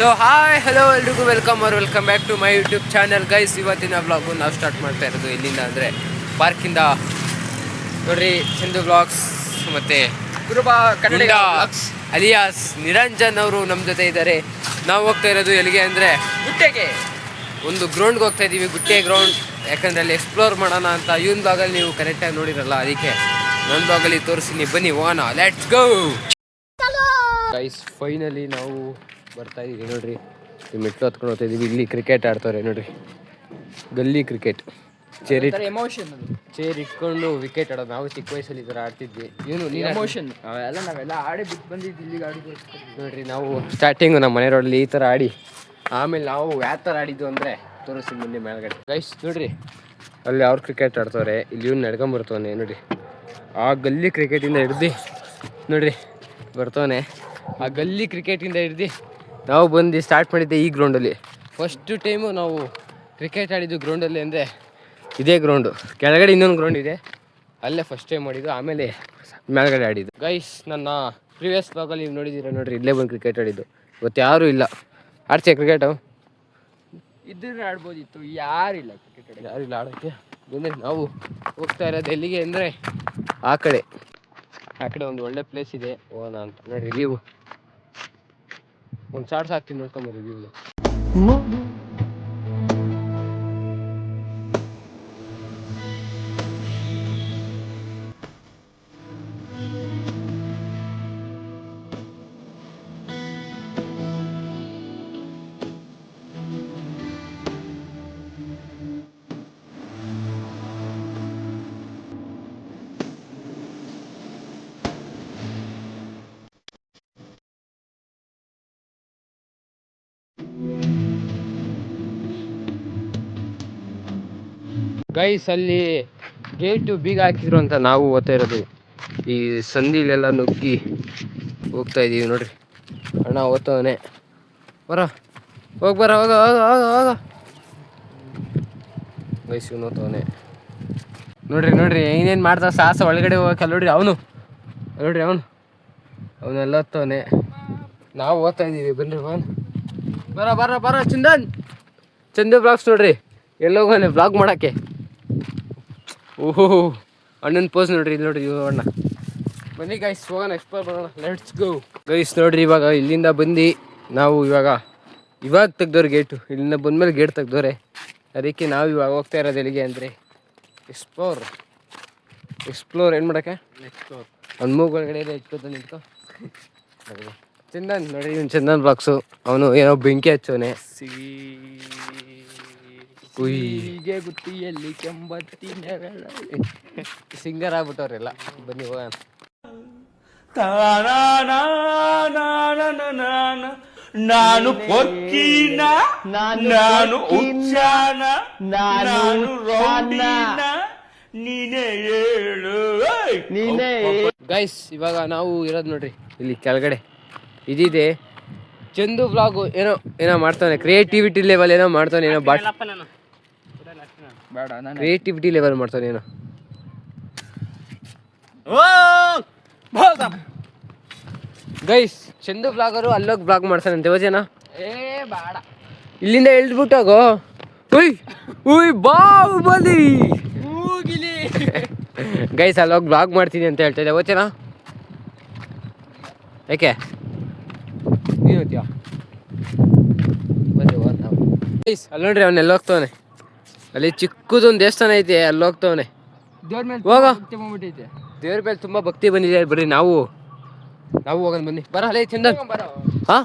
So hi hello ಎಲ್ರಿಗೂ welcome back to my YouTube channel guys. ಇವತ್ತಿನ vlog ನಾವು start ಮಾಡ್ತಾ ಇರೋದು ಎಲ್ಲಿಂದ ಅಂದರೆ ಪಾರ್ಕಿಂದ. ನೋಡ್ರಿ, ಚಂದು ವ್ಲಾಗ್ಸ್ ಮತ್ತು ಕುರುಬಾ ಕನ್ನಡ ಅಲಿಯಾಸ್ ನಿರಂಜನ್ ಅವರು ನಮ್ಮ ಜೊತೆ ಇದ್ದಾರೆ. ನಾವು ಹೋಗ್ತಾ ಇರೋದು ಎಲ್ಲಿಗೆ ಅಂದರೆ ಗುಟ್ಟೆಗೆ, ಒಂದು ಗ್ರೌಂಡ್ಗೆ ಹೋಗ್ತಾ ಇದ್ದೀವಿ, ಗುಟ್ಟೆ ಗ್ರೌಂಡ್. ಯಾಕಂದರೆ ಅಲ್ಲಿ ಎಕ್ಸ್ಪ್ಲೋರ್ ಮಾಡೋಣ ಅಂತ. ಇವನ್ ಬ್ಲಾಗಲ್ಲಿ ನೀವು ಕರೆಕ್ಟಾಗಿ ನೋಡಿರಲ್ಲ, ಅದಕ್ಕೆ ನನ್ನ ಬ್ಲಾಗಲ್ಲಿ ತೋರಿಸ್ತೀನಿ, ಬನ್ನಿ ಹೋಗೋಣ, ಲೆಟ್ಸ್ ಗೋ ಗೈಸ್. ಫೈನಲಿ ನಾವು ಬರ್ತಾ ಇದ್ದೀವಿ. ನೋಡ್ರಿ, ಈ ಮೆಟ್ಲು ಹತ್ಕೊಂಡು ಹೋಗ್ತಾ ಇದ್ದೀವಿ. ಇಲ್ಲಿ ಕ್ರಿಕೆಟ್ ಆಡ್ತಾರೆ ನೋಡ್ರಿ, ಗಲ್ಲಿ ಕ್ರಿಕೆಟ್. ಚೇರ್ ಇಟ್ಕೊಂಡು ವಿಕೆಟ್ ಆಡೋದು. ನಾವು ಚಿಕ್ಕ ವಯಸ್ಸಲ್ಲಿ ಈ ಥರ ಆಡ್ತಿದ್ವಿ. ಎಮೋಷನ್ ನಾವೆಲ್ಲ ಆಡಿ ಬಿಟ್ಟು ಬಂದಿದ್ದು ಇಲ್ಲಿಗೆ ಆಡಿದ್ವಿ. ನೋಡ್ರಿ, ನಾವು ಸ್ಟಾರ್ಟಿಂಗು ನಮ್ಮ ಮನೆ ರೋಡಲ್ಲಿ ಈ ಥರ ಆಡಿ, ಆಮೇಲೆ ನಾವು ಯಾವ ಥರ ಆಡಿದ್ದು ಅಂದರೆ ತೋರಿಸ್ತೀನಿ ಮುಂದೆ ಮೇಲ್ಗಡೆ. ಗೈಸ್ ನೋಡ್ರಿ, ಅಲ್ಲಿ ಅವ್ರು ಕ್ರಿಕೆಟ್ ಆಡ್ತವ್ರೆ, ಇಲ್ಲಿ ಇವ್ನು ನಡ್ಕೊಂಬರ್ತವನೆ ನೋಡ್ರಿ. ಆ ಗಲ್ಲಿ ಕ್ರಿಕೆಟಿಂದ ಹಿಡ್ದು ನೋಡ್ರಿ ಬರ್ತವನೆ. ಆ ಗಲ್ಲಿ ಕ್ರಿಕೆಟಿಂದ ಹಿಡ್ದು ನಾವು ಬಂದು ಸ್ಟಾರ್ಟ್ ಮಾಡಿದ್ದೆ ಈ ಗ್ರೌಂಡಲ್ಲಿ. ಫಸ್ಟು ಟೈಮು ನಾವು ಕ್ರಿಕೆಟ್ ಆಡಿದ್ದು ಗ್ರೌಂಡಲ್ಲಿ ಅಂದರೆ ಇದೇ ಗ್ರೌಂಡು. ಕೆಳಗಡೆ ಇನ್ನೊಂದು ಗ್ರೌಂಡ್ ಇದೆ, ಅಲ್ಲೇ ಫಸ್ಟ್ ಟೈಮ್ ಮಾಡಿದ್ದು, ಆಮೇಲೆ ಮೇಲ್ಗಡೆ ಆಡಿದ್ದು. ಗೈಸ್, ನನ್ನ ಪ್ರೀವಿಯಸ್ ಬ್ಲಾಗಲ್ಲಿ ನೀವು ನೋಡಿದ್ದೀರ ನೋಡ್ರಿ, ಇಲ್ಲೇ ಬಂದು ಕ್ರಿಕೆಟ್ ಆಡಿದ್ದು. ಇವತ್ತು ಯಾರೂ ಇಲ್ಲ. ಆಡ್ತೀಯ ಕ್ರಿಕೆಟು? ಇದ್ರೆ ಆಡ್ಬೋದಿತ್ತು, ಯಾರಿಲ್ಲ ಕ್ರಿಕೆಟ್, ಯಾರಿಲ್ಲ ಆಡೋಕ್ಕೆ. ಬಂದರೆ ನಾವು ಹೋಗ್ತಾ ಇರೋದು ಎಲ್ಲಿಗೆ ಅಂದರೆ ಆ ಕಡೆ ಒಂದು ಒಳ್ಳೆ ಪ್ಲೇಸ್ ಇದೆ, ಹೋಗೋಣ ಅಂತ. ನೋಡಿರಿ, ವ್ಯೂ ಒಂದು ಶಾರ್ಟ್ಸ್ ಹಾಕ್ತೀನಿ, ನೋಡ್ಕೊಂಬರ್ರಿ ವ್ಯೂ. ಗೈಸ್, ಅಲ್ಲಿ ಗೇಟು ಬೀಗ ಹಾಕಿದ್ರು ಅಂತ ನಾವು ಓದ್ತಾ ಇರೋದು. ಈ ಸಂದಿಲೆಲ್ಲ ನುಗ್ಗಿ ಹೋಗ್ತಾ ಇದ್ದೀವಿ ನೋಡ್ರಿ. ಅಣ್ಣ ಓದ್ತವನೆ, ಹೋಗ ಗೈಸ್, ಇವನು ಓದ್ತವನೆ ನೋಡ್ರಿ ಏನೇನು ಮಾಡ್ತಾ ಸಾಹಸ ಒಳಗಡೆ ಹೋಗಕ್ಕೆ. ನೋಡ್ರಿ ಅವನೆಲ್ಲ ಓದ್ತವನೆ, ನಾವು ಓದ್ತಾ ಇದ್ದೀವಿ. ಬನ್ರಿ ಬರ ಚಂದು ಬ್ಲಾಗ್ಸ್ ನೋಡ್ರಿ, ಎಲ್ಲೋಗೋನೆ ಬ್ಲಾಗ್ ಮಾಡೋಕ್ಕೆ. ಓಹೋ, ಅಣ್ಣನ ಪೋಸ್ ನೋಡ್ರಿ, ಇಲ್ಲಿ ನೋಡ್ರಿ ಅಣ್ಣ. ಬನ್ನಿ ಗೈಸ್, ಹೋಗೋಣ, ಎಕ್ಸ್ಪ್ಲೋರ್ ಮಾಡೋಣ, ಲೆಟ್ಸ್ ಗೋ. ಗೈಸ್ ನೋಡ್ರಿ, ಇವಾಗ ಇಲ್ಲಿಂದ ಬಂದು ನಾವು ಇವಾಗ ತೆಗ್ದವ್ರು ಗೇಟು. ಇಲ್ಲಿಂದ ಬಂದಮೇಲೆ ಗೇಟ್ ತೆಗ್ದವ್ರೆ, ಅದಕ್ಕೆ ನಾವು ಇವಾಗ ಹೋಗ್ತಾ ಇರೋದು ಎಲ್ಲಿಗೆ ಅಂದರೆ ಎಕ್ಸ್ಪ್ಲೋರ್ ಏನು ಮಾಡೋಕ್ಕೆ. ಅವ್ನ ಮೂಗ್ ಒಳಗಡೆ ಇದೆ, ನಿಂತ್ಕೊ. ಚಂದನ್ ನೋಡ್ರಿ, ಇವ್ನು ಚಂದನ್ ಬ್ಲಾಗ್ಸು. ಅವನು ಏನೋ ಬೆಂಕಿ ಹಚ್ಚೋನೆ. ಹೀಗೆ ಗುತ್ತಿಯಲ್ಲಿ ಕೆಂಬತ್ತಿ ಸಿಂಗರ್ ಆಗ್ಬಿಟ್ಟವ್ರೆಲ್ಲ. ಬನ್ನಿ ಹೋಗೋಣ. ನಾನು ಪೊಕ್ಕಿನ, ನಾನು ಉಚ್ಚಾನ, ನಾನು ರೌಡಿನ, ನೀನೇ ಹೇಳು. ಗೈಸ್, ಇವಾಗ ನಾವು ಇರೋದು ನೋಡ್ರಿ ಇಲ್ಲಿ ಕೆಳಗಡೆ. ಇದಿದೆ ಚಂದು ವ್ಲಾಗು. ಏನೋ ಮಾಡ್ತಾನೆ, ಕ್ರಿಯೇಟಿವಿಟಿ ಲೆವೆಲ್ ಏನೋ ಮಾಡ್ತಾನೆ, ಕ್ರಿಯೇಟಿವಿಟಿ ಲೆವೆಲ್ ಮಾಡ್ತಾನೆ ಏನೋ. ಗೈಸ್, ಚಂದು ಬ್ಲಾಗರು ಅಲ್ಲೋಗಿ ಬ್ಲಾಗ್ ಮಾಡ್ತಾನಂತೆ, ಯೋಜನ ಬೇಡ, ಇಲ್ಲಿಂದ ಎಳ್ದ್ಬಿಟ್ಟಾಗೋ. ಬಾಹುಬಲಿ ಗೈಸ್, ಅಲ್ಲೋಗಿ ಬ್ಲಾಗ್ ಮಾಡ್ತೀನಿ ಅಂತ ಹೇಳ್ತಾ ಇದ್ದೆ, ಓಚನಾ? ಯಾಕೆ ನೀನು ಓದ್ತೀಯ? ಬನ್ನಿ ನಾವು. ಗೈಸ್, ಅಲ್ಲಿ ನೋಡ್ರಿ, ಅವನ್ನೆಲ್ಲ ಹೋಗ್ತವನೆ. ಅಲ್ಲಿ ಚಿಕ್ಕದೊಂದು ದೇವಸ್ಥಾನ ಐತೆ, ಅಲ್ಲಿ ಹೋಗ್ತವನೆ. ದೇವ್ರ ಮೇಲೆ ತುಂಬ ಭಕ್ತಿ ಬಂದಿದೆ. ಬರ್ರಿ ನಾವು ಹೋಗೋಣ, ಬನ್ನಿ. ಅಲ್ಲೇ ಚಂದನ್. ಹಾಂ,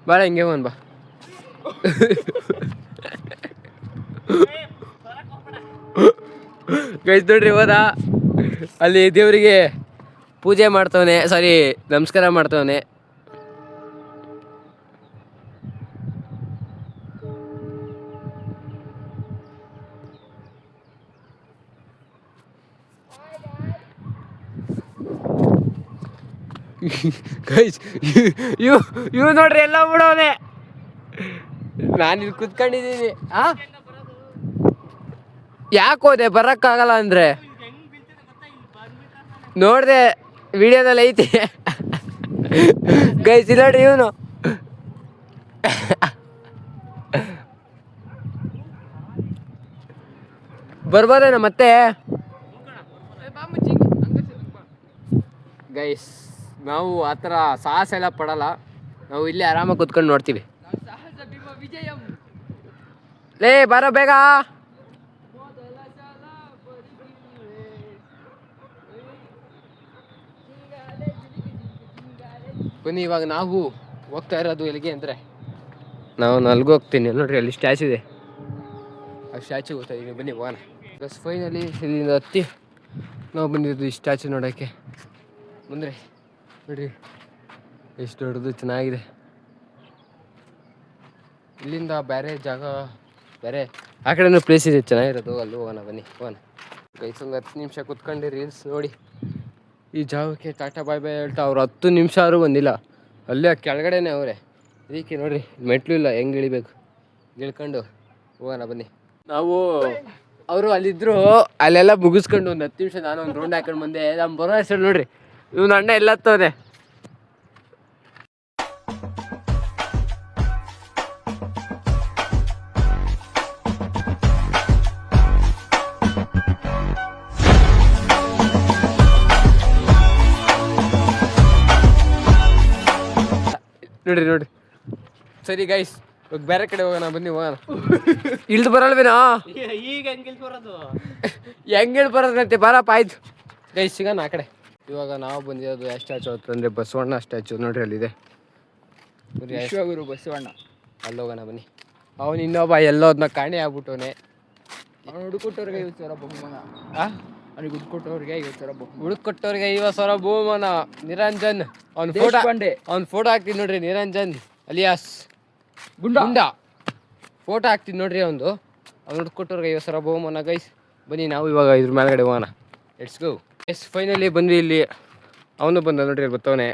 ಬೇಡ, ಹಿಂಗೆ ಹೋಗೋಣ ಬಾ. ಗೈಸ್ ನೋಡ್ರಿ, ಅಲ್ಲಿ ದೇವರಿಗೆ ಪೂಜೆ ಮಾಡ್ತವನೆ, ಸಾರಿ ನಮಸ್ಕಾರ ಮಾಡ್ತವನೆ. ಗೈಸ್, ಇವ್ ನೋಡ್ರಿ, ಎಲ್ಲ ಬಿಡೋನೆ. ನಾನಿಲ್ಲಿ ಕುತ್ಕೊಂಡಿದ್ದೀನಿ. ಯಾಕೆ ಹೋದೆ? ಬರೋಕ್ಕಾಗಲ್ಲ ಅಂದರೆ ನೋಡಿದೆ, ವಿಡಿಯೋದಲ್ಲಿ ಐತಿ. ಗೈಸ್, ಇಲ್ಲ ನೋಡ್ರಿ, ಇವನು ಬರ್ಬೋದೇನ ಮತ್ತೆ ಗೈಸ್? ನಾವು ಆ ಥರ ಸಾಹಸ ಎಲ್ಲ ಪಡಲ್ಲ, ನಾವು ಇಲ್ಲೇ ಆರಾಮಾಗಿ ಕುತ್ಕೊಂಡು ನೋಡ್ತೀವಿ. ಲೇ ಬರೋ ಬೇಗ. ಬನ್ನಿ, ಇವಾಗ ನಾವು ಹೋಗ್ತಾ ಇರೋದು ಎಲ್ಲಿಗೆ ಅಂದರೆ, ನಾವು ಅಲ್ಲಿಗೆ ಹೋಗ್ತೀನಿ. ನೋಡ್ರಿ ಅಲ್ಲಿ ಸ್ಟ್ಯಾಚು ಇದೆ, ಆ ಸ್ಟ್ಯಾಚು ಹೋಗ್ತಾ ಇದೀನಿ. ಬನ್ನಿ ಹೋಗೋಣ. ಬಸ್ ಫೈನಲಿ ಇಲ್ಲಿಂದ ಹತ್ತಿ ನಾವು ಬಂದಿದ್ದು ಈ ಸ್ಟ್ಯಾಚು ನೋಡೋಕ್ಕೆ. ಬಂದರೆ ನೋಡ್ರಿ ಎಷ್ಟು ದೊಡ್ಡದು, ಚೆನ್ನಾಗಿದೆ. ಇಲ್ಲಿಂದ ಬೇರೆ ಜಾಗ, ಬೇರೆ ಆ ಕಡೆನೂ ಪ್ಲೇಸ್ ಇದೆ ಚೆನ್ನಾಗಿರೋದು, ಅಲ್ಲಿ ಹೋಗೋಣ. ಬನ್ನಿ ಹೋಗೋಣ ಗೈಸ್. ಒಂದು 10 ನಿಮಿಷ ಕುತ್ಕೊಂಡು ರೀಲ್ಸ್ ನೋಡಿ ಈ ಜಾಗಕ್ಕೆ ಟಾಟಾ ಬಾಯ್ ಬಾಯ್ ಹೇಳ್ತಾ ಅವ್ರು 10 ನಿಮಿಷ ಆದರೂ ಬಂದಿಲ್ಲ. ಅಲ್ಲೇ ಕೆಳಗಡೆನೇ ಅವರೇ. ಅದಕ್ಕೆ ನೋಡಿರಿ ಮೆಟ್ಲು ಇಲ್ಲ, ಹೆಂಗೆ ಇಳಿಬೇಕು, ಇಳ್ಕೊಂಡು ಹೋಗೋಣ ಬನ್ನಿ. ನಾವು ಅವರು ಅಲ್ಲಿದ್ದರು, ಅಲ್ಲೆಲ್ಲ ಮುಗಿಸ್ಕೊಂಡು ಒಂದು 10 ನಿಮಿಷ ನಾನು ಒಂದು ರೌಂಡ್ ಹಾಕೊಂಡು ಬಂದೆ. ನಮ್ಮ ಬರೋ ಹೆಸರು ನೋಡ್ರಿ, ಇವನು ಅಣ್ಣ ಎಲ್ಲ ಹತ್ತವನೆ. ನೋಡ್ರಿ ನೋಡ್ರಿ. ಸರಿ ಗೈಸ್, ಇವಾಗ ಬೇರೆ ಕಡೆ ಹೋಗೋಣ, ಬನ್ನಿ ಹೋಗೋಣ. ಇಳ್ದು ಬರಲ್ವೇನಾ? ಈಗ ಹೆಂಗೆ ಬರೋದು? ಹೆಂಗೆ ಬರೋದಂತೆ, ಬರಪ್ಪ ಆಯ್ತು ಗೈಸ್, ಸಿಗೋಣ ಆ ಕಡೆ. ಇವಾಗ ನಾವು ಬಂದಿರೋದು ಯಾವ ಸ್ಟ್ಯಾಚು ಅಂತಂದರೆ ಬಸವಣ್ಣ ಸ್ಟ್ಯಾಚು. ನೋಡ್ರಿ ಅಲ್ಲಿದೆ, ವಿಶ್ವಗುರು ಬಸವಣ್ಣ. ಅಲ್ಲಿ ಹೋಗೋಣ ಬನ್ನಿ. ಅವನು ಇನ್ನೊಬ್ಬ ಎಲ್ಲೋದನ್ನ ಕಾಣೆ ಆಗ್ಬಿಟ್ಟವನೆ. ಅವ್ನು ಹುಡುಕೊಟ್ಟವ್ರಿಗೆ 50,000 ಬಹುಮಾನ. ಅವ್ನಿಗೆ ಹುಡುಕೊಟ್ಟವ್ರಿಗೆ 50,000 ಬಹುಮಾನ. ಹುಡುಕೊಟ್ಟವ್ರಿಗೆ 50,000 ಬಹುಮಾನ. ನಿರಂಜನ್, ಅವ್ನ ಫೋಟೋ ಹಾಕ್ತೀನಿ ನೋಡ್ರಿ. ನಿರಂಜನ್ ಅಲಿಯಾಸ್ ಗುಂಡ ಫೋಟೋ ಹಾಕ್ತೀನಿ ನೋಡ್ರಿ. ಅವ್ನು ಹುಡುಕೊಟ್ಟವ್ರಿಗೆ 50,000 ಬಹುಮಾನ ಗೈಸ್. ಬನ್ನಿ ನಾವು ಇವಾಗ ಇದ್ರ ಮೇಲ್ಗಡೆ ಹೋಗೋಣ. Let's go. ಎಸ್ ಫೈನಲಿ ಬಂದ್ವಿ ಇಲ್ಲಿ. ಅವನು ಬಂದ ನೋಡ್ರಿ, ಅಲ್ಲಿ ಬತ್ತವನೆ.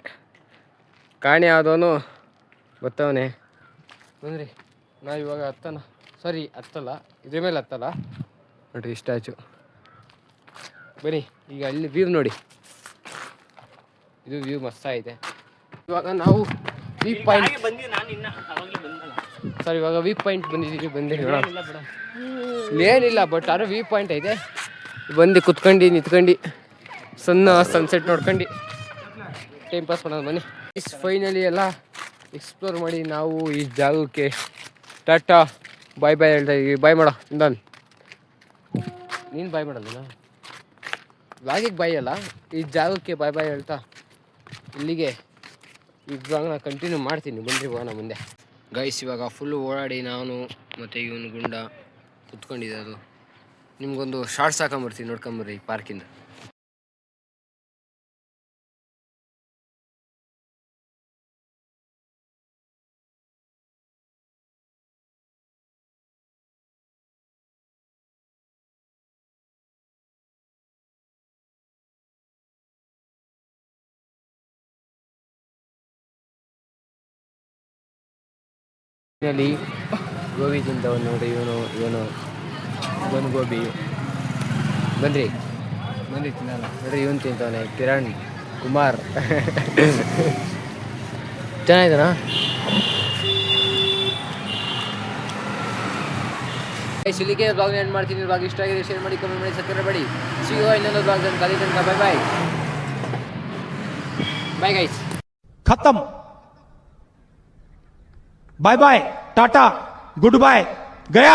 ಕಾಣೆ ಆದವನು ಬತ್ತವನೆ. ಬಂದ್ರಿ ನಾವು ಇವಾಗ ಹತ್ತಲ್ಲ, ಇದ್ರ ಮೇಲೆ ಹತ್ತಲ್ಲ ನೋಡ್ರಿ ಸ್ಟ್ಯಾಚು. ಬನ್ನಿ ಈಗ ಅಲ್ಲಿ ವ್ಯೂ ನೋಡಿ, ಇದು ವ್ಯೂ ಮಸ್ತ್ ಐತೆ. ಇವಾಗ ನಾವು ವ್ಯೂ ಪಾಯಿಂಟ್ ಇವಾಗ ವ್ಯೂ ಪಾಯಿಂಟ್ ಬಂದಿದ್ದೀವಿ. ಬಂದು ಏನಿಲ್ಲ, ಬಟ್ ಆದ್ರೆ ವ್ಯೂ ಪಾಯಿಂಟ್ ಐತೆ. ಬಂದು ಕುತ್ಕೊಂಡು ನಿಂತ್ಕೊಂಡು ಸನ್ಸೆಟ್ ನೋಡ್ಕೊಂಡು ಟೈಮ್ ಪಾಸ್ ಮಾಡೋದು. ಬನ್ನಿ ಫೈನಲಿ ಎಲ್ಲ ಎಕ್ಸ್ಪ್ಲೋರ್ ಮಾಡಿ ನಾವು ಈ ಜಾಗಕ್ಕೆ ಟಾಟಾ ಬಾಯ್ ಬಾಯ್ ಹೇಳ್ತಾ ಇದೀವಿ. ಬಾಯ್ ಮಾಡೋ ಇಂದಾನ್, ನೀನು ಬಾಯ್ ಮಾಡೋದಿಲ್ಲ, ವ್ಲಾಗಿಗೆ ಬಾಯ್ ಅಲ್ಲ, ಈ ಜಾಗಕ್ಕೆ ಬಾಯ್ ಬಾಯ್ ಹೇಳ್ತಾ ಇಲ್ಲಿಗೆ ಈ ಬ್ಲಾಗ್ನ ಕಂಟಿನ್ಯೂ ಮಾಡ್ತೀನಿ. ಬನ್ರಿ ಹೋಗೋಣ ಮುಂದೆ ಗೈಸ್. ಇವಾಗ ಫುಲ್ಲು ಓಡಾಡಿ ನಾನು ಮತ್ತು ಇವನು ಗುಂಡ ಕುತ್ಕೊಂಡಿದ್ದು. ನಿಮ್ಗೊಂದು ಶಾರ್ಟ್ಸ್ ಹಾಕೊಂಬರ್ತೀನಿ, ನೋಡ್ಕೊಂಬರ್ರಿ ಈ ಪಾರ್ಕಿಂದ. ಇಲ್ಲಿ ಗೋಬಿ ತಿಂತವನು ನೋಡಿ, ಇವನು ಬಂದು ಗೋಬಿ. ಬನ್ರಿ ತಿನ್ನೋಣ ನೋಡ್ರಿ, ಇವನು ತಿಂತವನೆ ಕಿರಣ್ ಕುಮಾರ್. ಚೆನ್ನಾಗಿದ್ದಾನಾ? ಇಲ್ಲಿಗೆ ಬ್ಲಾಗ್ ಎಂಡ್ ಮಾಡ್ತೀನಿ. ಬ್ಲಾಗ್ ಇಷ್ಟ ಆಗಿದೆ ಶೇರ್ ಮಾಡಿ, ಕಮೆಂಟ್ ಮಾಡಿ, ಸಬ್ಸ್ಕ್ರೈಬ್ ಮಾಡಿ. ಸಿಗುವ ಇನ್ನೊಂದು ಬ್ಲಾಗ್ ಖಾಲಿ ತನಕ. Bye bye guys. खत्म. Bye bye, tata, goodbye, गया.